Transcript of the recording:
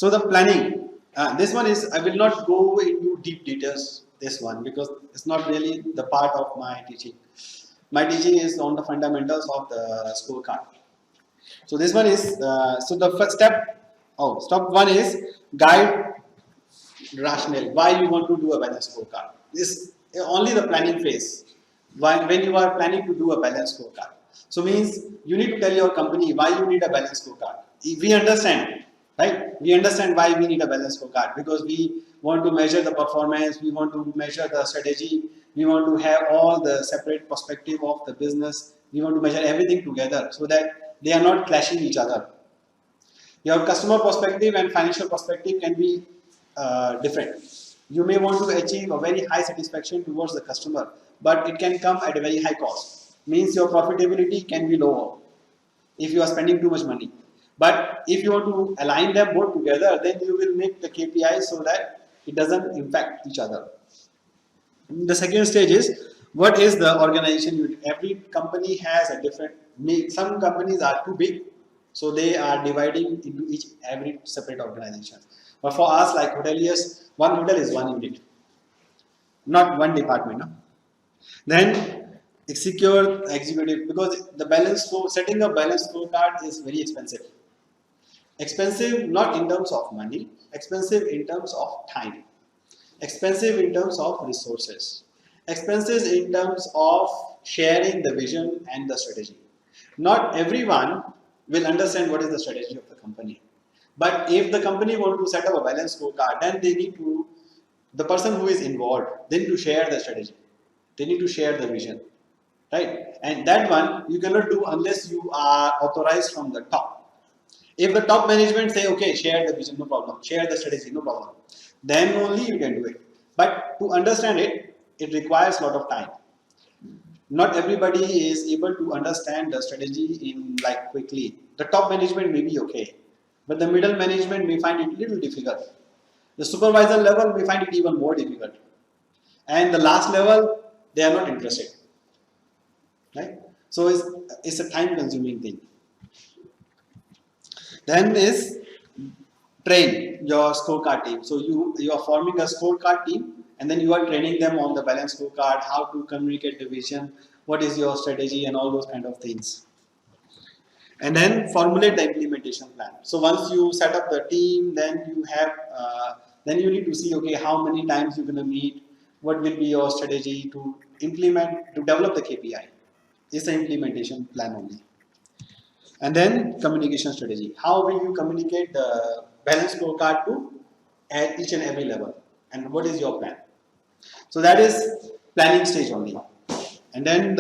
So the planning, this one is, I will not go into deep details, this one, because it's not really the part of my teaching. My teaching is on the fundamentals of the scorecard. So this one is, so the first step, step one is guide rationale. Why you want to do a balanced scorecard? This only the planning phase. When you are planning to do a balanced scorecard. So means you need to tell your company why you need a balanced scorecard. We understand, right? We understand why we need a balanced scorecard because we want to measure the performance, we want to measure the strategy, we want to have all the separate perspective of the business, we want to measure everything together so that they are not clashing each other. Your customer perspective and financial perspective can be different. You may want to achieve a very high satisfaction towards the customer, but it can come at a very high cost. Means your profitability can be lower if you are spending too much money. But if you want to align them both together, then you will make the KPI so that it doesn't impact each other. The second stage is what is the organization unit? Every company has a different. Some companies are too big, so they are dividing into every separate organization. But for us, like hoteliers, one hotel is one unit, not one department. No? Then secure executive because the setting a balance scorecard is very expensive. Expensive not in terms of money, expensive in terms of time, expensive in terms of resources, expenses in terms of sharing the vision and the strategy. Not everyone will understand what is the strategy of the company. But if the company want to set up a balance scorecard, then they need to, the person who is involved, they need to share the strategy. They need to share the vision, right? And that one you cannot do unless you are authorized from the top. If the top management say, okay, share the vision, no problem, share the strategy, no problem, then only you can do it. But to understand it, it requires a lot of time. Not everybody is able to understand the strategy in like quickly. The top management may be okay, but the middle management may find it a little difficult. The supervisor level may find it even more difficult. And the last level, they are not interested. Right? So it's a time consuming thing. Then is train your scorecard team. So you are forming a scorecard team and then you are training them on the balance scorecard, how to communicate the vision, what is your strategy and all those kind of things. And then formulate the implementation plan. So once you set up the team, then you have, then you need to see, okay, how many times you're going to meet, what will be your strategy to implement, to develop the KPI. It's the implementation plan only. And then communication strategy. How will you communicate the balance scorecard to at each and every level? And what is your plan? So that is planning stage only. And then